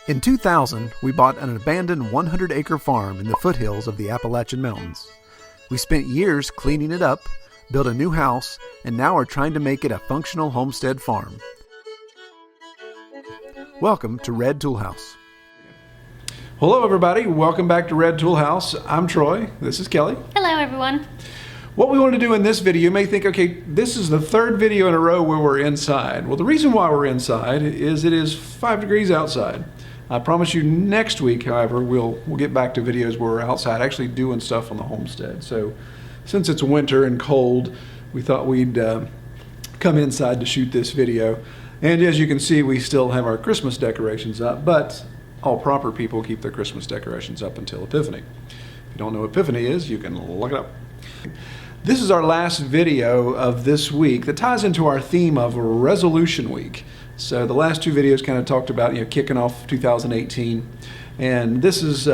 In 2000, we bought an abandoned 100-acre farm in the foothills of the Appalachian Mountains. We spent years cleaning it up, built a new house, and now are trying to make it a functional homestead farm. Welcome to Red Tool House. Hello everybody, welcome back to Red Tool House. I'm Troy, this is Kelly. Hello everyone. What we want to do in this video, you may think, okay, this is the third video in a row where we're inside. Well, the reason why we're inside is it is 5 degrees outside. I promise you next week, however, we'll get back to videos where we're outside actually doing stuff on the homestead. So since it's winter and cold, we thought we'd come inside to shoot this video. And as you can see, we still have our Christmas decorations up, but all proper people keep their Christmas decorations up until Epiphany. If you don't know what Epiphany is, you can look it up. This is our last video of this week that ties into our theme of Resolution Week. So the last two videos kind of talked about, kicking off 2018, and this is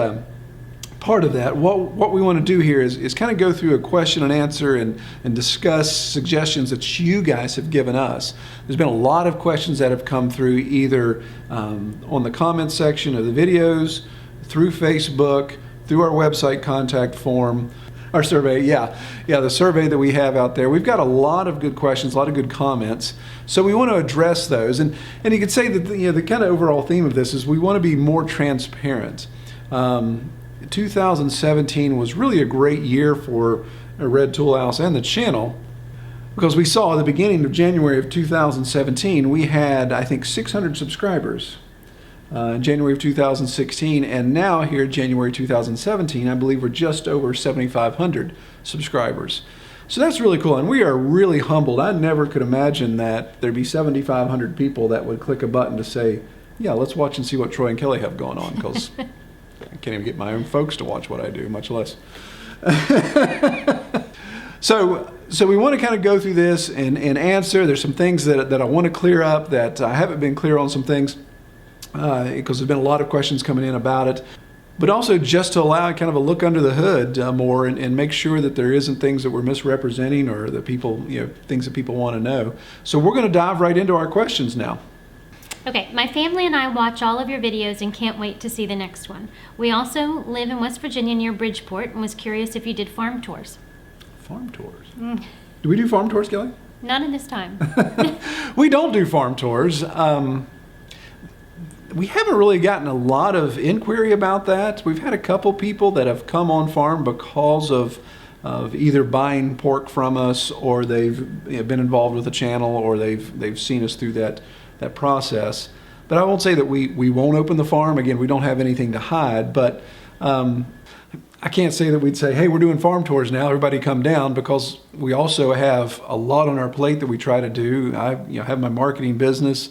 part of that. What we want to do here is kind of go through a question and answer and discuss suggestions that you guys have given us. There's been a lot of questions that have come through either on the comment section of the videos, through Facebook, through our website contact form. Our survey, the survey that we have out there. We've got a lot of good questions, a lot of good comments. So we want to address those. And you could say that the kind of overall theme of this is we want to be more transparent. 2017 was really a great year for Red Tool House and the channel, because we saw at the beginning of January of 2017, we had, I think, 600 subscribers. In January of 2016, and now here January 2017, I believe we're just over 7,500 subscribers. So that's really cool, and we are really humbled. I never could imagine that there'd be 7,500 people that would click a button to say, yeah, let's watch and see what Troy and Kelly have going on, because I can't even get my own folks to watch what I do, much less. So we want to kind of go through this and answer. There's some things that I want to clear up that I haven't been clear on some things. Because there's been a lot of questions coming in about it, but also just to allow kind of a look under the hood more and make sure that there isn't things that we're misrepresenting or that people, things that people want to know. So we're going to dive right into our questions now. Okay, my family and I watch all of your videos and can't wait to see the next one. We also live in West Virginia near Bridgeport and was curious if you did farm tours. Farm tours? Do we do farm tours, Kelly? Not in this time. We don't do farm tours. We haven't really gotten a lot of inquiry about that. We've had a couple people that have come on farm because of either buying pork from us, or they've been involved with the channel, or they've seen us through that process. But I won't say that we won't open the farm. Again, we don't have anything to hide, but I can't say that we'd say, hey, we're doing farm tours now, everybody come down, because we also have a lot on our plate that we try to do. I have my marketing business.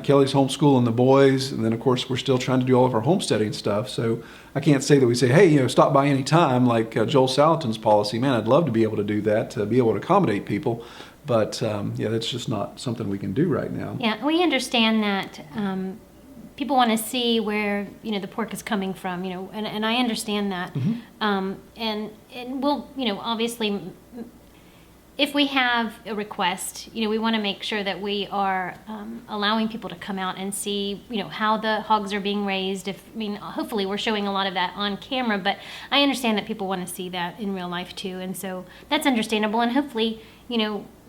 Kelly's homeschooling the boys, and then of course we're still trying to do all of our homesteading stuff. So I can't say that we say, hey, stop by any time, like Joel Salatin's policy. Man, I'd love to be able to do that, to be able to accommodate people, but that's just not something we can do right now. Yeah, we understand that people want to see where the pork is coming from, and I understand that. Mm-hmm. And we'll obviously, if we have a request, we want to make sure that we are allowing people to come out and see, how the hogs are being raised. Hopefully we're showing a lot of that on camera, but I understand that people want to see that in real life too, and so that's understandable. And hopefully,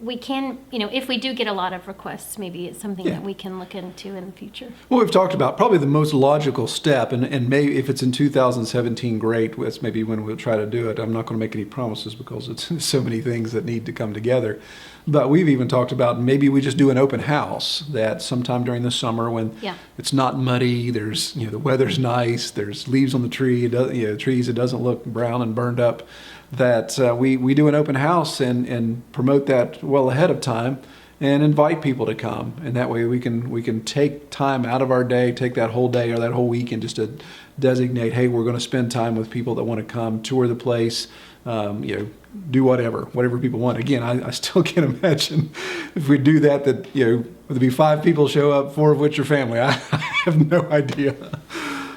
we can, if we do get a lot of requests, maybe it's something that we can look into in the future. Well, we've talked about probably the most logical step, and maybe if it's in 2017, great, that's maybe when we'll try to do it. I'm not going to make any promises because it's so many things that need to come together. But we've even talked about maybe we just do an open house, that sometime during the summer when it's not muddy, there's, the weather's nice, there's leaves on the tree, trees, it doesn't look brown and burned up, that we do an open house and promote that well ahead of time and invite people to come. And that way we can take time out of our day, take that whole day or that whole weekend just to designate, hey, we're going to spend time with people that want to come, tour the place, do whatever people want. Again, I still can't imagine if we do that there'd be 5 people show up, 4 of which are family. I have no idea.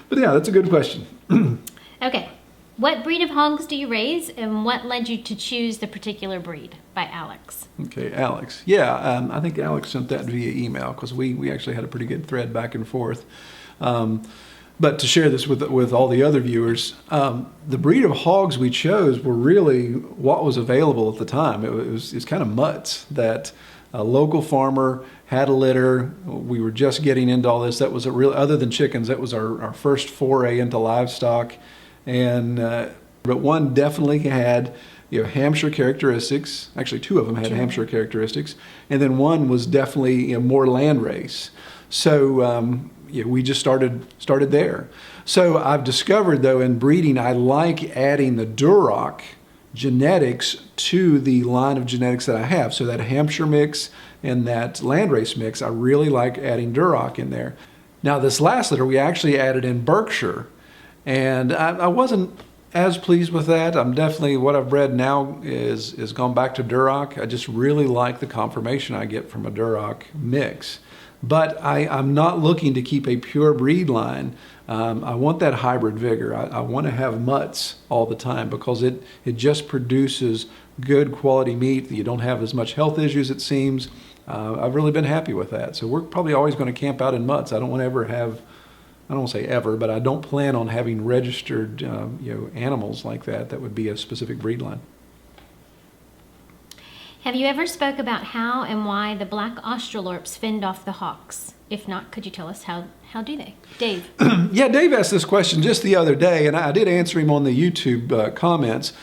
But yeah, that's a good question. Okay. What breed of hogs do you raise, and what led you to choose the particular breed? By Alex. Okay, Alex. Yeah, I think Alex sent that via email because we actually had a pretty good thread back and forth. But to share this with all the other viewers, the breed of hogs we chose were really what was available at the time. It's kind of mutts that a local farmer had a litter. We were just getting into all this. That was a real, other than chickens, that was our first foray into livestock. And but one definitely had Hampshire characteristics. Actually, two of them had Hampshire characteristics, and then one was definitely more landrace. So we just started there. So I've discovered, though, in breeding, I like adding the Duroc genetics to the line of genetics that I have. So that Hampshire mix and that landrace mix, I really like adding Duroc in there. Now, this last litter, we actually added in Berkshire, and I wasn't as pleased with that. I'm definitely, what I've bred now is gone back to Duroc. I just really like the conformation I get from a Duroc mix. But I'm not looking to keep a pure breed line. I want that hybrid vigor. I want to have mutts all the time because it just produces good quality meat. You don't have as much health issues, it seems. I've really been happy with that. So we're probably always going to camp out in mutts. I don't want to ever have, I don't want to say ever, but I don't plan on having registered animals like that. That would be a specific breed line. Have you ever spoke about how and why the black Australorps fend off the hawks? If not, could you tell us how do they? Dave. Yeah, Dave asked this question just the other day, and I did answer him on the YouTube comments.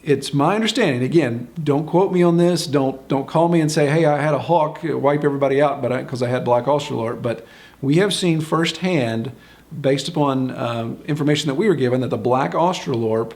It's my understanding, again, don't quote me on this, don't call me and say, hey, I had a hawk wipe everybody out because I had black Australorp, but we have seen firsthand, based upon information that we were given, that the black Australorp,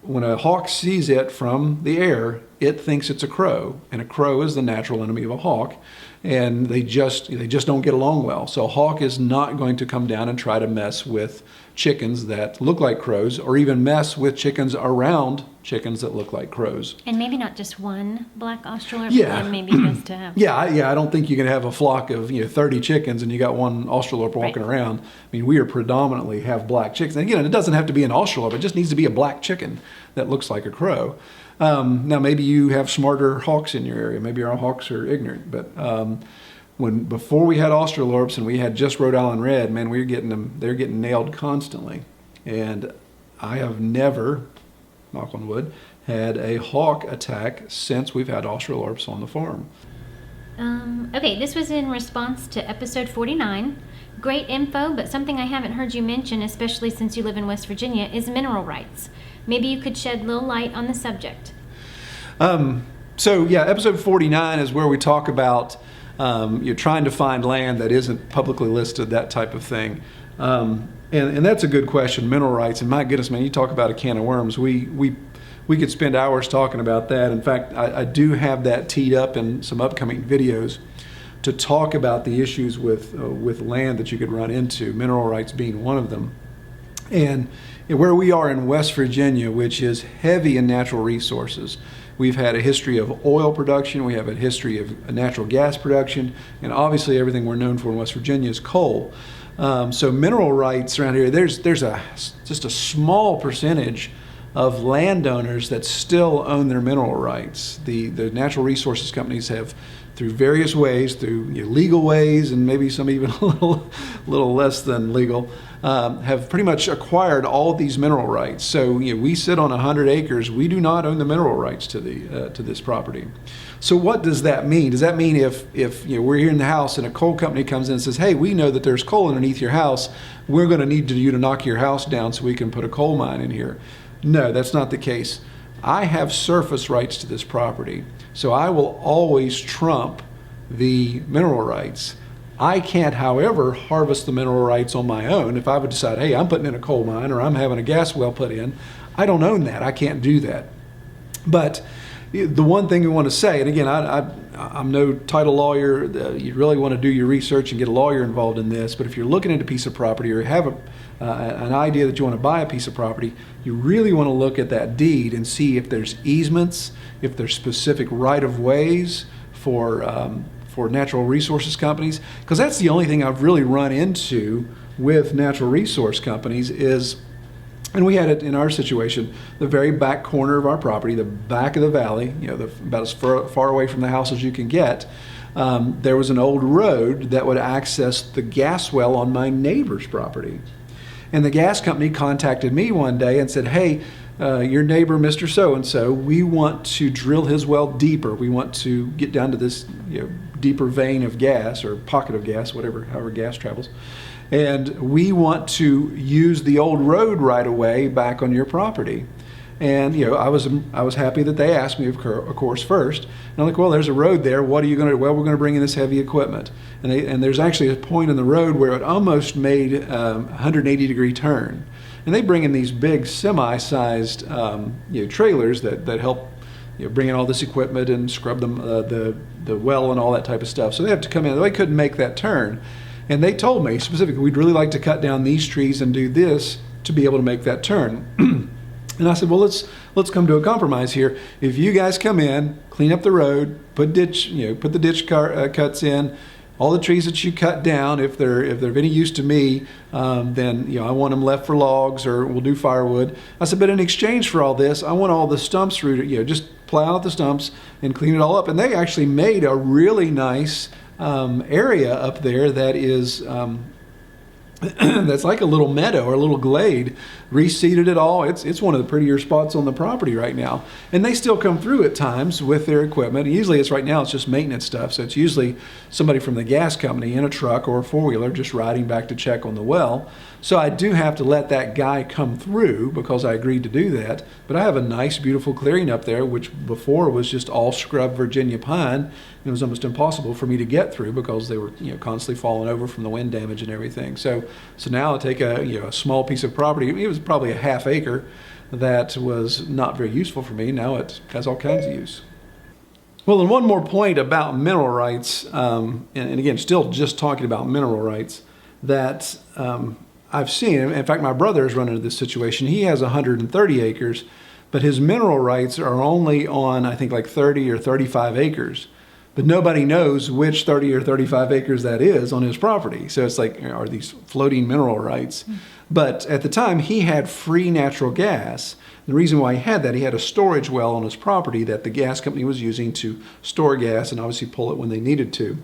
when a hawk sees it from the air, it thinks it's a crow, and a crow is the natural enemy of a hawk, and they just don't get along well. So a hawk is not going to come down and try to mess with chickens that look like crows, or even mess with chickens around chickens that look like crows. And maybe not just one black Australorp, yeah. But maybe just to have. Yeah, I don't think you can have a flock of 30 chickens and you got one Australorp walking around. I mean, we are predominantly have black chickens. And again, it doesn't have to be an Australorp, it just needs to be a black chicken that looks like a crow. Now, maybe you have smarter hawks in your area. Maybe our hawks are ignorant, but before we had Australorps and we had just Rhode Island Red, man, we were getting them. They're getting nailed constantly, and I have never, knock on wood, had a hawk attack since we've had Australorps on the farm. Okay, this was in response to episode 49. Great info, but something I haven't heard you mention, especially since you live in West Virginia, is mineral rights. Maybe you could shed a little light on the subject. So yeah, episode 49 is where we talk about you're trying to find land that isn't publicly listed, that type of thing. And that's a good question, mineral rights. And my goodness, man, you talk about a can of worms. We could spend hours talking about that. In fact, I do have that teed up in some upcoming videos to talk about the issues with land that you could run into, mineral rights being one of them. And where we are in West Virginia, which is heavy in natural resources, we've had a history of oil production, we have a history of natural gas production, and obviously everything we're known for in West Virginia is coal. So mineral rights around here, there's just a small percentage of landowners that still own their mineral rights. The natural resources companies have, through various ways, through legal ways, and maybe some even a little less than legal, have pretty much acquired all of these mineral rights. So we sit on 100 acres. We do not own the mineral rights to this property. So what does that mean? Does that mean if we're here in the house and a coal company comes in and says, hey, we know that there's coal underneath your house, we're going to need you to knock your house down so we can put a coal mine in here? No, that's not the case. I have surface rights to this property, so I will always trump the mineral rights. I can't, however, harvest the mineral rights on my own. If I would decide, hey, I'm putting in a coal mine or I'm having a gas well put in, I don't own that. I can't do that. But the one thing we want to say, and again, I'm no title lawyer. You really want to do your research and get a lawyer involved in this. But if you're looking at a piece of property or have an idea that you want to buy a piece of property, you really want to look at that deed and see if there's easements, if there's specific right-of-ways for natural resources companies, because that's the only thing I've really run into with natural resource companies is, and we had it in our situation, the very back corner of our property, the back of the valley, about as far away from the house as you can get. there was an old road that would access the gas well on my neighbor's property. And the gas company contacted me one day and said, hey, your neighbor, Mr. So-and-so, we want to drill his well deeper. We want to get down to this deeper vein of gas or pocket of gas, however gas travels. And we want to use the old road right away back on your property. And I was happy that they asked me, of course, first. And I'm like, well, there's a road there. What are you going to do? Well, we're going to bring in this heavy equipment. And there's actually a point in the road where it almost made a 180-degree turn. And they bring in these big semi-sized trailers that help bring in all this equipment and scrub them, the well and all that type of stuff. So they have to come in. They couldn't make that turn. And they told me specifically, we'd really like to cut down these trees and do this to be able to make that turn. And I said, well, let's come to a compromise here. If you guys come in, clean up the road, put the ditch cuts in, all the trees that you cut down, if they're of any use to me, then I want them left for logs, or we'll do firewood. I said, but in exchange for all this, I want all the stumps rooted. Just plow out the stumps and clean it all up. And they actually made a really nice area up there that is. That's like a little meadow or a little glade, reseeded it all. It's one of the prettier spots on the property right now. And they still come through at times with their equipment. Usually right now it's just maintenance stuff. So it's usually somebody from the gas company in a truck or a four-wheeler just riding back to check on the well. So I do have to let that guy come through because I agreed to do that. But I have a nice, beautiful clearing up there, which before was just all scrub Virginia pine. It was almost impossible for me to get through because they were constantly falling over from the wind damage and everything. So now I take a small piece of property. It was probably a half acre that was not very useful for me. Now it has all kinds of use. Well, and one more point about mineral rights, and again, still just talking about mineral rights, that I've seen. In fact, my brother has run into this situation. He has 130 acres, but his mineral rights are only on, I think, like 30 or 35 acres. But nobody knows which 30 or 35 acres that is on his property. So it's like, are these floating mineral rights? But at the time, he had free natural gas. The reason why he had that, he had a storage well on his property that the gas company was using to store gas and obviously pull it when they needed to.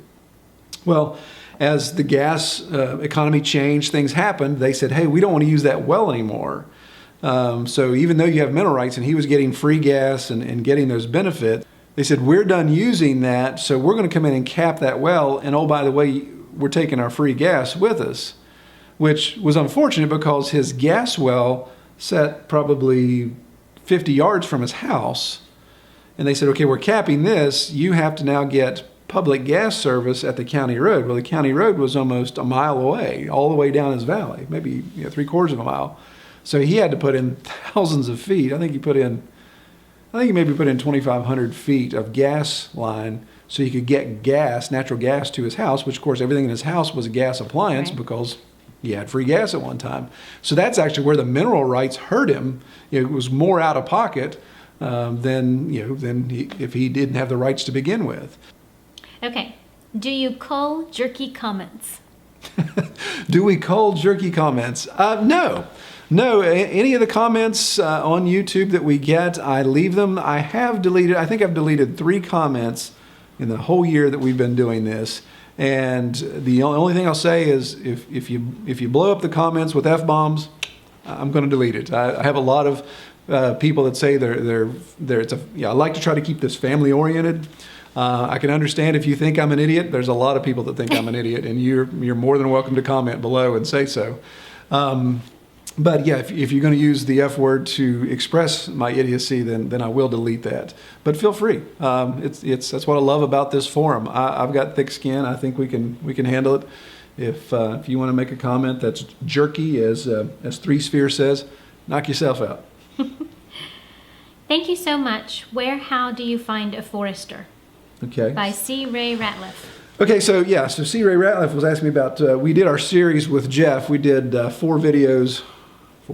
Well, as the gas economy changed, things happened. They said, hey, we don't want to use that well anymore. So even though you have mineral rights and he was getting free gas and getting those benefits, they said, we're done using that, so we're going to come in and cap that well, and oh, by the way, we're taking our free gas with us, which was unfortunate because his gas well sat probably 50 yards from his house. And they said, okay, we're capping this. You have to now get public gas service at the county road. Well, the county road was almost a mile away, all the way down his valley, maybe 3/4 of a mile. So he had to put in thousands of feet. I think he maybe put in 2,500 feet of gas line so he could get natural gas to his house, which of course everything in his house was a gas appliance because he had free gas at one time. So that's actually where the mineral rights hurt him. It was more out of pocket than if he didn't have the rights to begin with. Okay. Do you cull Jerky Comments? Do we cull Jerky Comments? No. No, any of the comments on YouTube that we get, I leave them. I think I've deleted 3 comments in the whole year that we've been doing this. And the only thing I'll say is if you blow up the comments with F-bombs, I'm going to delete it. I have a lot of people that say I like to try to keep this family oriented. I can understand if you think I'm an idiot. There's a lot of people that think I'm an idiot, and you're more than welcome to comment below and say so. But yeah, if you're going to use the F word to express my idiocy, then I will delete that. But feel free. That's what I love about this forum. I've got thick skin. I think we can handle it. If you want to make a comment that's jerky, as 3Sphere says, knock yourself out. Thank you so much. How do you find a forester? Okay. By C. Ray Ratliff. Okay, so C. Ray Ratliff was asking me about, we did our series with Jeff. We did 4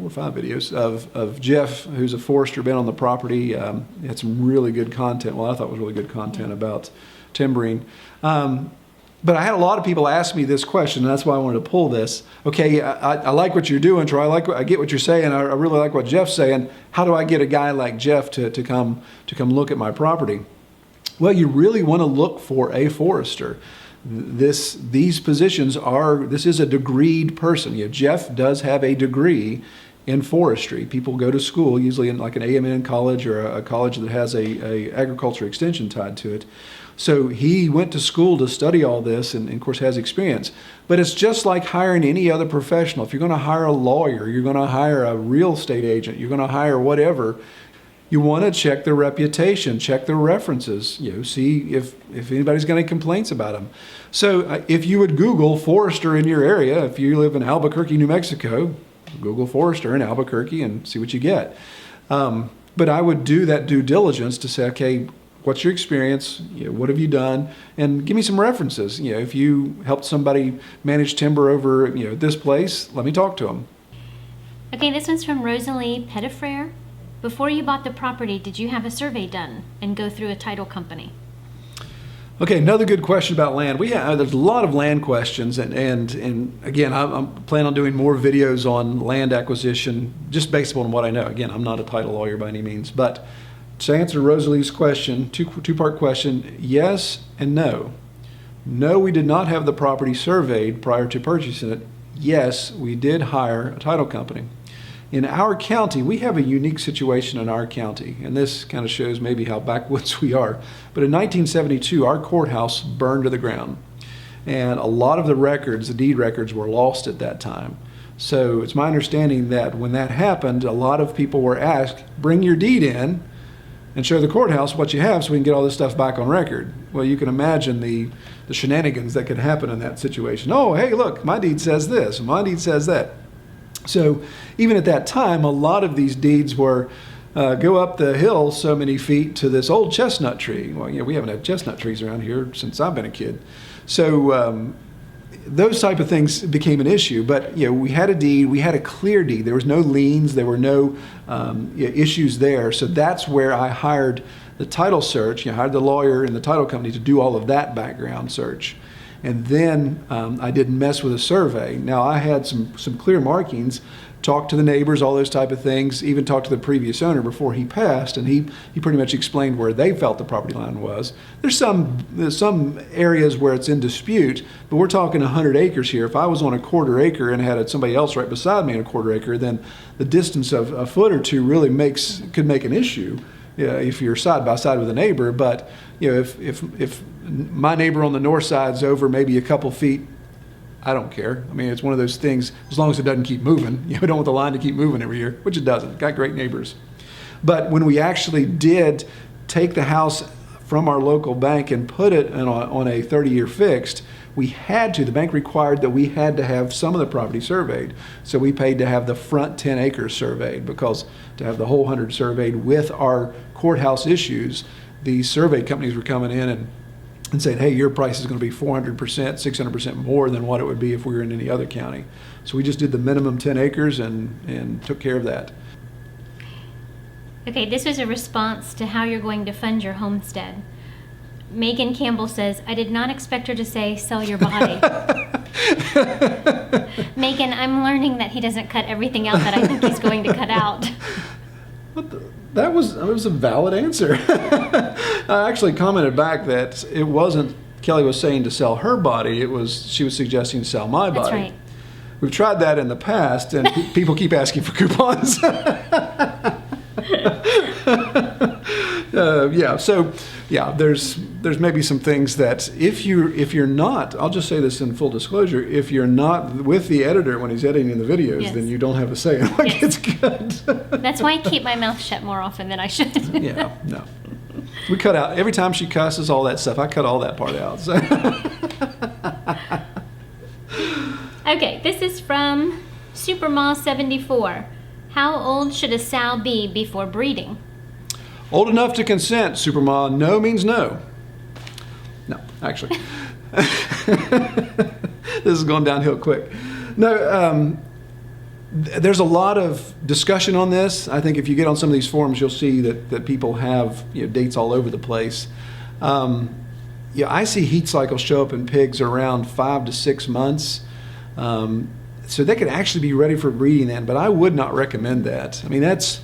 or 5 videos of Jeff, who's a forester, been on the property. Had some really good content. Well, I thought it was really good content about timbering. But I had a lot of people ask me this question, and that's why I wanted to pull this. Okay, I like what you're doing, Troy. I get what you're saying. I really like what Jeff's saying. How do I get a guy like Jeff to come look at my property? Well, you really want to look for a forester. These positions this is a degreed person. Jeff does have a degree in forestry. People go to school, usually in like an AMN college or a college that has a agriculture extension tied to it. So he went to school to study all this and of course has experience. But it's just like hiring any other professional. If you're going to hire a lawyer, you're going to hire a real estate agent, you're going to hire whatever, you want to check their reputation, check their references, see if anybody's got any complaints about them. So if you would Google forester in your area, if you live in Albuquerque, New Mexico, Google forester in Albuquerque and see what you get. But I would do that due diligence to say, okay, what's your experience? What have you done? And give me some references. If you helped somebody manage timber over this place, let me talk to them. Okay, this one's from Rosalie Petitfrere. Before you bought the property, did you have a survey done and go through a title company? Okay, another good question about land. There's a lot of land questions, and again, I'm planning on doing more videos on land acquisition, just based on what I know. Again, I'm not a title lawyer by any means, but to answer Rosalie's question, two-part question, yes and no. No, we did not have the property surveyed prior to purchasing it. Yes, we did hire a title company. In our county, we have a unique situation in our county, and this kind of shows maybe how backwoods we are. But in 1972, our courthouse burned to the ground, and a lot of the records, the deed records, were lost at that time. So it's my understanding that when that happened, a lot of people were asked, bring your deed in and show the courthouse what you have so we can get all this stuff back on record. Well, you can imagine the shenanigans that could happen in that situation. Oh, hey, look, my deed says this, my deed says that. So even at that time, a lot of these deeds were go up the hill so many feet to this old chestnut tree. Well, we haven't had chestnut trees around here since I've been a kid. So those type of things became an issue. But we had a deed, we had a clear deed. There was no liens, there were no issues there. So that's where I hired the title search. I hired the lawyer and the title company to do all of that background search. And then I didn't mess with a survey. Now I had some clear markings, talked to the neighbors, all those type of things, even talked to the previous owner before he passed, and he pretty much explained where they felt the property line was. There's some areas where it's in dispute, but we're talking 100 acres here. If I was on a quarter acre and had somebody else right beside me in a quarter acre, then the distance of a foot or two really could make an issue. If you're side by side with a neighbor, but if my neighbor on the north side's over maybe a couple feet, I don't care. I mean, it's one of those things, as long as it doesn't keep moving. We don't want the line to keep moving every year, which it doesn't. Got great neighbors. But when we actually did take the house from our local bank and put it on a 30-year fixed, we had to. The bank required that we had to have some of the property surveyed. So we paid to have the front 10 acres surveyed, because to have the whole 100 surveyed with our courthouse issues, these survey companies were coming in and saying, hey, your price is going to be 400%, 600% more than what it would be if we were in any other county. So we just did the minimum 10 acres and took care of that. Okay, this was a response to how you're going to fund your homestead. Megan Campbell says, I did not expect her to say, sell your body. Megan, I'm learning that he doesn't cut everything out that I think he's going to cut out. That was a valid answer. I actually commented back that it wasn't Kelly was saying to sell her body, she was suggesting to sell my body. That's right. We've tried that in the past, and people keep asking for coupons. There's maybe some things that if you're not, I'll just say this in full disclosure, if you're not with the editor when he's editing the videos, yes, then you don't have a say in what gets cut. That's why I keep my mouth shut more often than I should. Yeah, no. We cut out, every time she cusses, all that stuff, I cut all that part out. So. Okay, this is from Superma74. How old should a sow be before breeding? Old enough to consent, Superma. No means no. No, actually. This is going downhill quick. No, there's a lot of discussion on this. I think if you get on some of these forums, you'll see that people have dates all over the place. I see heat cycles show up in pigs around 5 to 6 months. So they could actually be ready for breeding then, but I would not recommend that. I mean, it's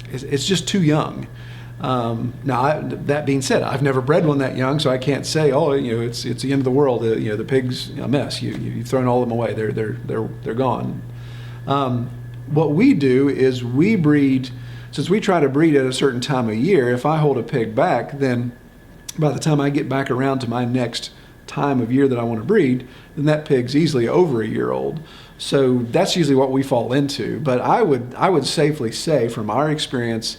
just too young. Now, that being said, I've never bred one that young, so I can't say, oh, it's the end of the world. The pig's a mess. You've thrown all of them away. They're gone. What we do is we breed. Since we try to breed at a certain time of year, if I hold a pig back, then by the time I get back around to my next time of year that I want to breed, then that pig's easily over a year old. So that's usually what we fall into. But I would safely say, from our experience,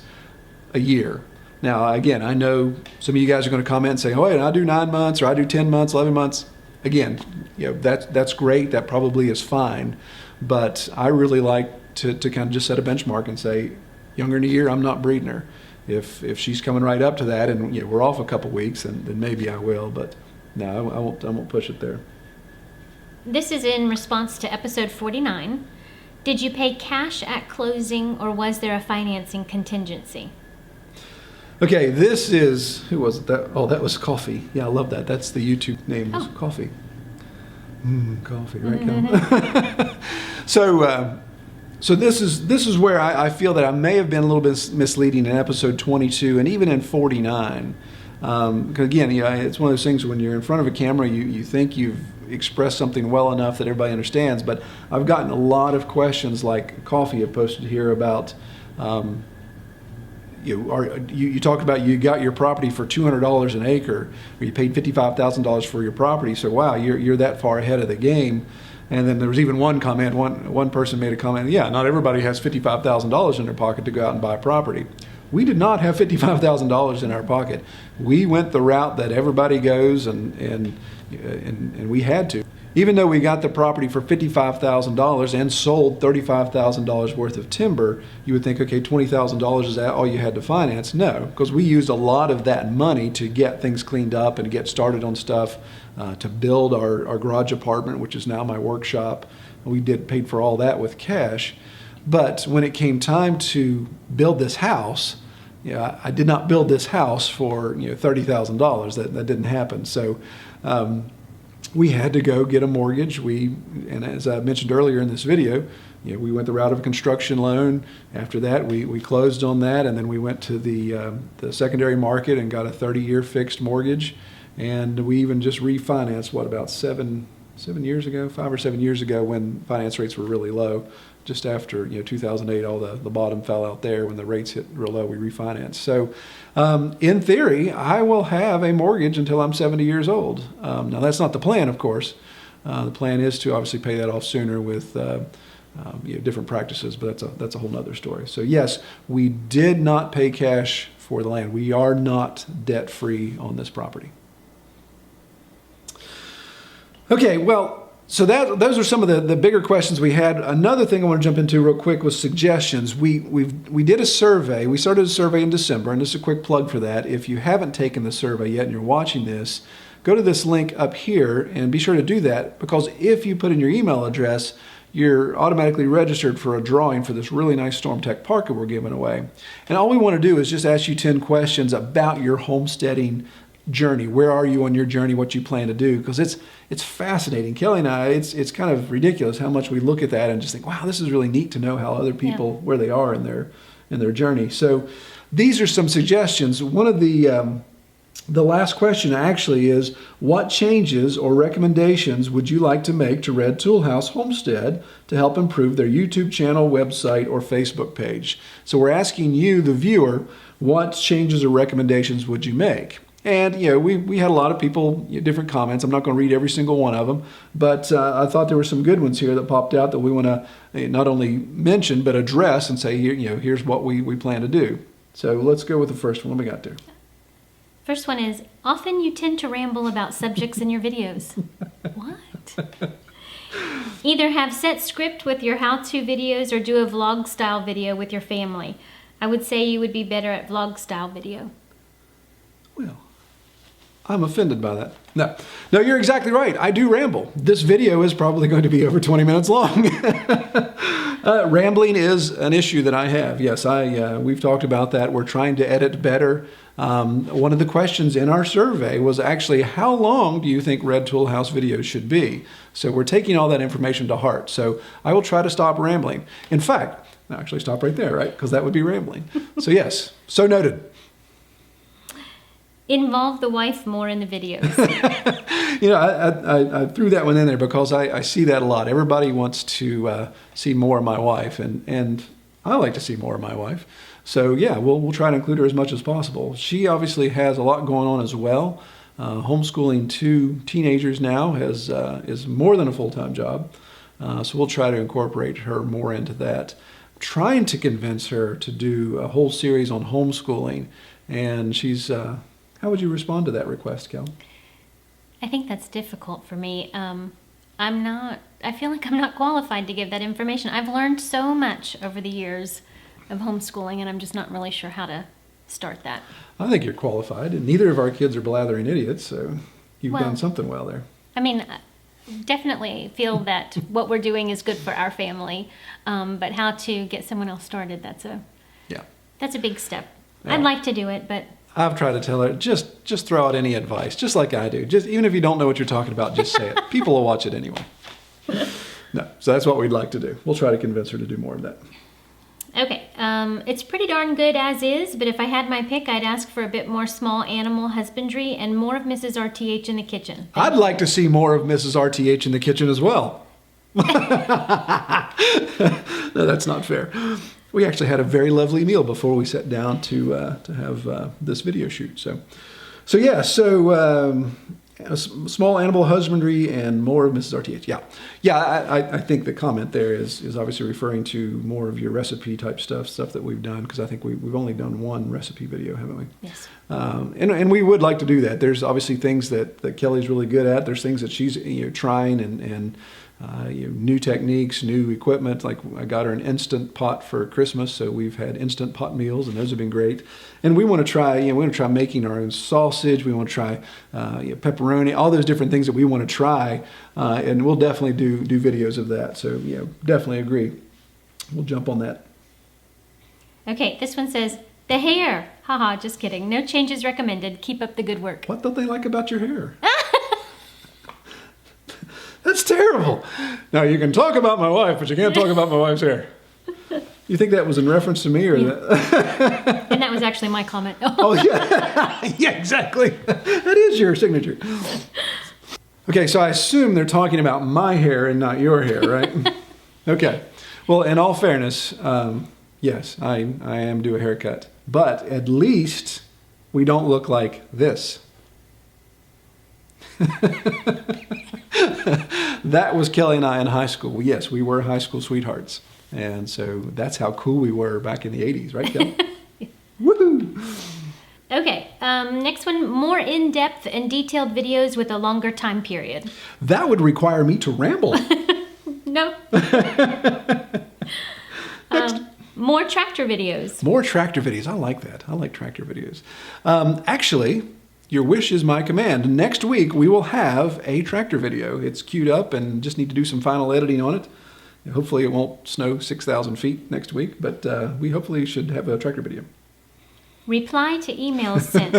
a year. Now, again, I know some of you guys are going to comment and say, oh, wait, I do 9 months, or I do 10 months, 11 months. Again, that's great. That probably is fine. But I really like to kind of just set a benchmark and say, younger than a year, I'm not breeding her. If she's coming right up to that, and we're off a couple weeks, then maybe I will. But no, I won't push it there. This is in response to episode 49. Did you pay cash at closing, or was there a financing contingency? Okay, this is, who was it? That was Coffee. Yeah, I love that. That's the YouTube name, was Coffee. Coffee, right, Kel? So this is where I feel that I may have been a little bit misleading in episode 22 and even in 49. Because again, it's one of those things when you're in front of a camera, you think you've expressed something well enough that everybody understands. But I've gotten a lot of questions, like Coffee have posted here, about you talked about you got your property for $200 an acre, or you paid $55,000 for your property. So wow, you're that far ahead of the game. And then there was even one comment. One person made a comment. Yeah, not everybody has $55,000 in their pocket to go out and buy property. We did not have $55,000 in our pocket. We went the route that everybody goes, and we had to. Even though we got the property for $55,000 and sold $35,000 worth of timber, you would think, okay, $20,000 is that all you had to finance? No, because we used a lot of that money to get things cleaned up and get started on stuff, to build our garage apartment, which is now my workshop. We paid for all that with cash. But when it came time to build this house, I did not build this house for $30,000. That didn't happen. So we had to go get a mortgage. And as I mentioned earlier in this video, we went the route of a construction loan. After that, we closed on that, and then we went to the secondary market and got a 30-year fixed mortgage. And we even just refinanced, about 7 years ago, 5 or 7 years ago, when finance rates were really low. Just after 2008, all the bottom fell out there. When the rates hit real low, we refinanced. So in theory, I will have a mortgage until I'm 70 years old. Now, that's not the plan, of course. The plan is to obviously pay that off sooner with different practices, but that's a whole nother story. So yes, we did not pay cash for the land. We are not debt-free on this property. Okay, well, so those are some of the bigger questions we had. Another thing I want to jump into real quick was suggestions. We did a survey. We started a survey in December, and just a quick plug for that. If you haven't taken the survey yet and you're watching this, go to this link up here and be sure to do that, because if you put in your email address, you're automatically registered for a drawing for this really nice StormTech parka we're giving away. And all we want to do is just ask you 10 questions about your homesteading journey. Where are you on your journey? What you plan to do? Because it's fascinating. Kelly and I, it's kind of ridiculous how much we look at that and just think, wow, this is really neat to know how other people, where they are in their journey. So these are some suggestions. One of the last question actually is, what changes or recommendations would you like to make to Red Toolhouse Homestead to help improve their YouTube channel, website, or Facebook page? So we're asking you, the viewer, what changes or recommendations would you make? And we had a lot of people, different comments. I'm not going to read every single one of them, but I thought there were some good ones here that popped out that we want to not only mention but address and say, here's what we plan to do. So let's go with the first one. What we got there? First one is, often you tend to ramble about subjects in your videos. What? Either have set script with your how-to videos or do a vlog style video with your family. I would say you would be better at vlog style video. Well, I'm offended by that. No, you're exactly right. I do ramble. This video is probably going to be over 20 minutes long. Rambling is an issue that I have. Yes, we've talked about that. We're trying to edit better. One of the questions in our survey was actually, how long do you think Red Toolhouse videos should be? So we're taking all that information to heart. So I will try to stop rambling. In fact, I'll actually stop right there, right? Because that would be rambling. So yes, so noted. Involve the wife more in the videos. I threw that one in there because I see that a lot. Everybody wants to see more of my wife, and I like to see more of my wife. So yeah, we'll try to include her as much as possible. She obviously has a lot going on as well. Homeschooling 2 teenagers now is more than a full-time job. So we'll try to incorporate her more into that. Trying to convince her to do a whole series on homeschooling, and she's. How would you respond to that request, Kel? I think that's difficult for me. I feel like I'm not qualified to give that information. I've learned so much over the years of homeschooling, and I'm just not really sure how to start that. I think you're qualified, and neither of our kids are blathering idiots, so you've done something well there. I mean, definitely feel that what we're doing is good for our family, but how to get someone else started, that's a big step. Yeah. I'd like to do it, but I've tried to tell her, just throw out any advice, just like I do. Just even if you don't know what you're talking about, just say it. People will watch it anyway. No, so that's what we'd like to do. We'll try to convince her to do more of that. Okay, it's pretty darn good as is, but if I had my pick, I'd ask for a bit more small animal husbandry and more of Mrs. RTH in the kitchen. I'd like to see more of Mrs. RTH in the kitchen as well. No, that's not fair. We actually had a very lovely meal before we sat down to have this video shoot. So small animal husbandry and more of Mrs. RTH. I think the comment there is obviously referring to more of your recipe type stuff that we've done, because I think we've only done one recipe video, haven't we? Yes. And we would like to do that. There's obviously things that Kelly's really good at. There's things that she's trying and new techniques, new equipment. Like I got her an Instant Pot for Christmas, so we've had Instant Pot meals, and those have been great. And we want to try, making our own sausage. We want to try pepperoni, all those different things that we want to try, and we'll definitely do videos of that. So definitely agree. We'll jump on that. Okay, this one says, the hair. Haha, just kidding. No changes recommended. Keep up the good work. What don't they like about your hair? That's terrible. Now, you can talk about my wife, but you can't talk about my wife's hair. You think that was in reference to me? And that was actually my comment. Oh, yeah. Yeah, exactly. That is your signature. Okay, so I assume they're talking about my hair and not your hair, right? Okay. Well, in all fairness, yes, I am due a haircut. But at least we don't look like this. That was Kelly and I in high school. Yes, we were high school sweethearts. And so that's how cool we were back in the 80s, right, Kelly? Woohoo! Okay, next one, more in-depth and detailed videos with a longer time period. That would require me to ramble. No. More tractor videos. More tractor videos. I like that. I like tractor videos. Actually, your wish is my command. Next week, we will have a tractor video. It's queued up and just need to do some final editing on it. Hopefully it won't snow 6,000 feet next week, but we hopefully should have a tractor video. Reply to emails sent.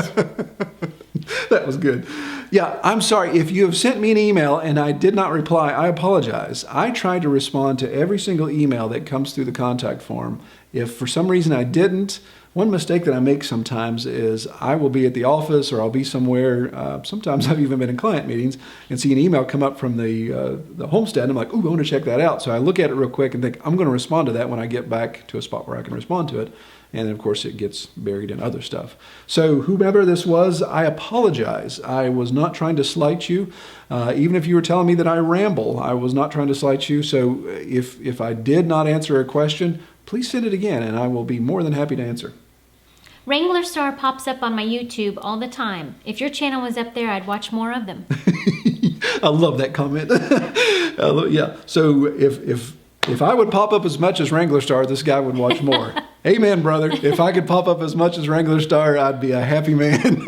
That was good. Yeah, I'm sorry. If you have sent me an email and I did not reply, I apologize. I try to respond to every single email that comes through the contact form. If for some reason I didn't, one mistake that I make sometimes is I will be at the office or I'll be somewhere. Sometimes I've even been in client meetings and see an email come up from the Homestead. And I'm like, ooh, I want to check that out. So I look at it real quick and think, I'm going to respond to that when I get back to a spot where I can respond to it. And then, of course, it gets buried in other stuff. So whomever this was, I apologize. I was not trying to slight you. Even if you were telling me that I ramble, I was not trying to slight you. So if I did not answer a question, please send it again, and I will be more than happy to answer. Wrangler Star pops up on my YouTube all the time. If your channel was up there, I'd watch more of them. I love that comment. Yeah. So if I would pop up as much as Wrangler Star, this guy would watch more. Amen, brother. If I could pop up as much as Wrangler Star, I'd be a happy man.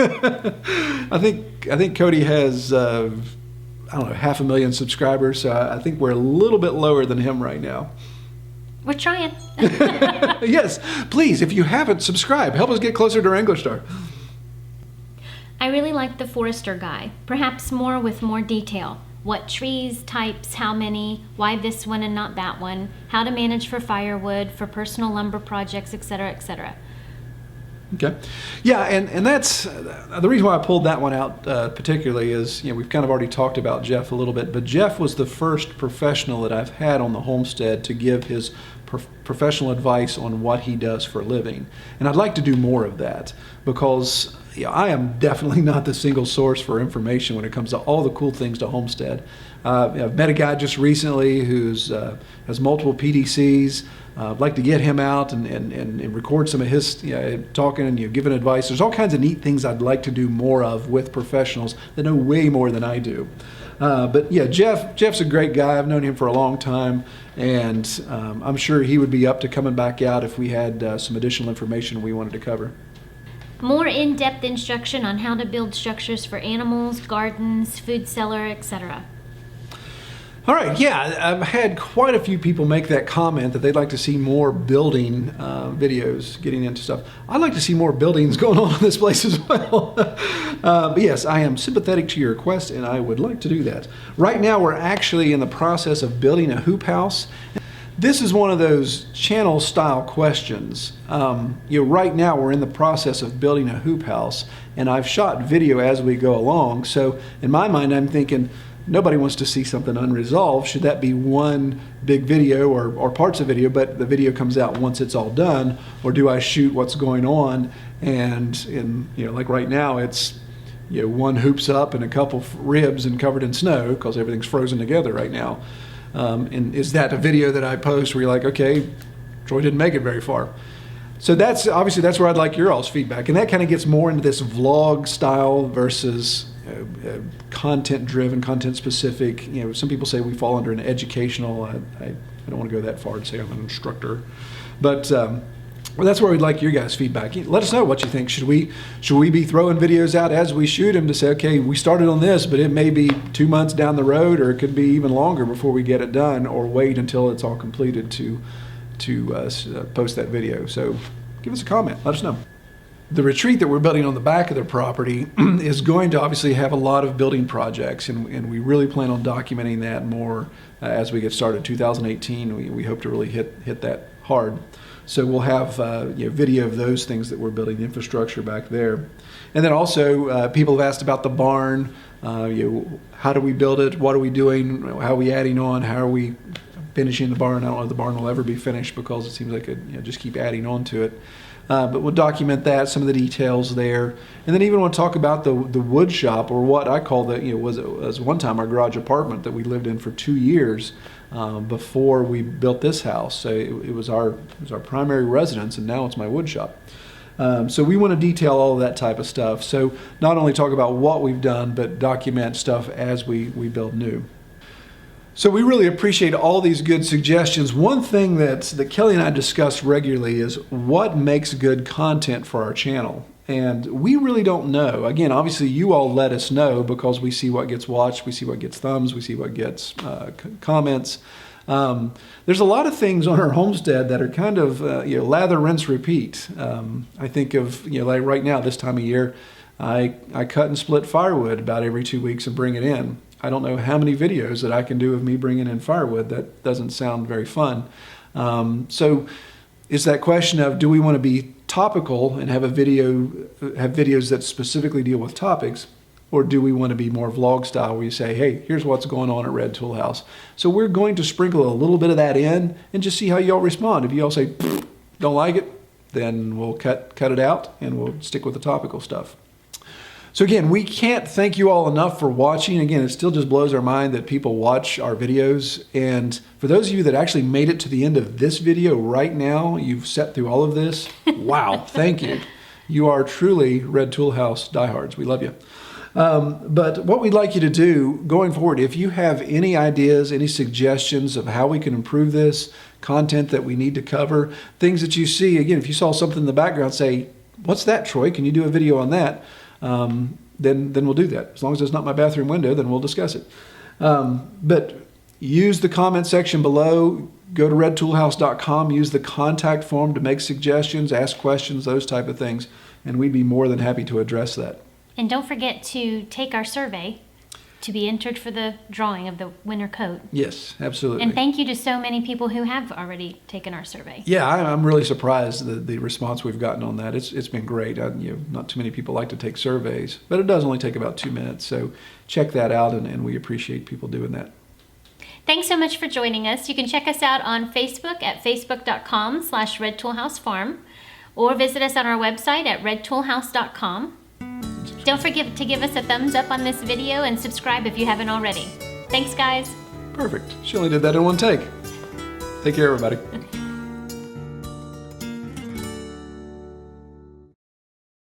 I think Cody has, 500,000 subscribers, so I think we're a little bit lower than him right now. We're trying. Yes, please, if you haven't, subscribe. Help us get closer to Wrangler Star. I really like the Forester guy, perhaps more with more detail. What trees, types, how many, why this one and not that one, how to manage for firewood, for personal lumber projects, etc., etc. Okay. Yeah, and that's the reason why I pulled that one out particularly is, we've kind of already talked about Jeff a little bit, but Jeff was the first professional that I've had on the homestead to give his professional advice on what he does for a living. And I'd like to do more of that because I am definitely not the single source for information when it comes to all the cool things to homestead. I've met a guy just recently who's has multiple PDCs. I'd like to get him out and record some of his talking and giving advice. There's all kinds of neat things I'd like to do more of with professionals that know way more than I do. But yeah, Jeff's a great guy. I've known him for a long time, and I'm sure he would be up to coming back out if we had some additional information we wanted to cover. More in-depth instruction on how to build structures for animals, gardens, food cellar, etc. All right, yeah, I've had quite a few people make that comment that they'd like to see more building videos, getting into stuff. I'd like to see more buildings going on in this place as well. But yes, I am sympathetic to your request, and I would like to do that. Right now, we're actually in the process of building a hoop house. This is one of those channel-style questions. Right now, we're in the process of building a hoop house, and I've shot video as we go along. So in my mind, I'm thinking, nobody wants to see something unresolved. Should that be one big video or parts of video, but the video comes out once it's all done? Or do I shoot what's going on? And like right now, it's one hoop's up and a couple ribs and covered in snow because everything's frozen together right now. And is that a video that I post where you're like, okay, Troy didn't make it very far? So that's where I'd like your all's feedback. And that kind of gets more into this vlog style versus content-driven, content-specific. Some people say we fall under an educational. I don't want to go that far and say I'm an instructor, but that's where we'd like your guys' feedback. Let us know what you think. Should we be throwing videos out as we shoot them to say, okay, we started on this, but it may be 2 months down the road, or it could be even longer before we get it done, or wait until it's all completed to post that video. So give us a comment. Let us know. The retreat that we're building on the back of the property is going to obviously have a lot of building projects, and we really plan on documenting that more as we get started. 2018, we hope to really hit that hard. So we'll have video of those things that we're building, the infrastructure back there. And then also people have asked about the barn. How do we build it? What are we doing? How are we adding on? How are we finishing the barn? I don't know if the barn will ever be finished because it seems like it just keep adding on to it. But we'll document that, some of the details there, and then even want to talk about the wood shop, or what I call was one time our garage apartment that we lived in for 2 years before we built this house. So it was our primary residence, and now it's my wood shop. So we want to detail all of that type of stuff. So not only talk about what we've done, but document stuff as we build new. So we really appreciate all these good suggestions. One thing that Kelly and I discuss regularly is what makes good content for our channel. And we really don't know. Again, obviously you all let us know because we see what gets watched, we see what gets thumbs, we see what gets comments. There's a lot of things on our homestead that are kind of lather, rinse, repeat. I think of like right now, this time of year, I cut and split firewood about every 2 weeks and bring it in. I don't know how many videos that I can do of me bringing in firewood. That doesn't sound very fun. So it's that question of, do we want to be topical and have videos that specifically deal with topics, or do we want to be more vlog style where you say, hey, here's what's going on at Red Tool House? So we're going to sprinkle a little bit of that in and just see how y'all respond. If y'all say, don't like it, then we'll cut it out and we'll stick with the topical stuff. So again, we can't thank you all enough for watching. Again, it still just blows our mind that people watch our videos. And for those of you that actually made it to the end of this video right now, you've sat through all of this. Wow, thank you. You are truly Red Tool House diehards. We love you. But what we'd like you to do going forward, if you have any ideas, any suggestions of how we can improve this, content that we need to cover, things that you see, again, if you saw something in the background, say, what's that, Troy? Can you do a video on that? Then we'll do that. As long as it's not my bathroom window, then we'll discuss it. But use the comment section below. Go to redtoolhouse.com. Use the contact form to make suggestions, ask questions, those type of things, and we'd be more than happy to address that. And don't forget to take our survey. to be entered for the drawing of the winter coat. Yes, absolutely. And thank you to so many people who have already taken our survey. Yeah, I'm really surprised the response we've gotten on that. It's been great. Not too many people like to take surveys, but it does only take about 2 minutes. So check that out, and we appreciate people doing that. Thanks so much for joining us. You can check us out on Facebook at facebook.com/redtoolhousefarm, or visit us on our website at redtoolhouse.com. Don't forget to give us a thumbs up on this video and subscribe if you haven't already. Thanks, guys. Perfect. She only did that in one take. Take care, everybody.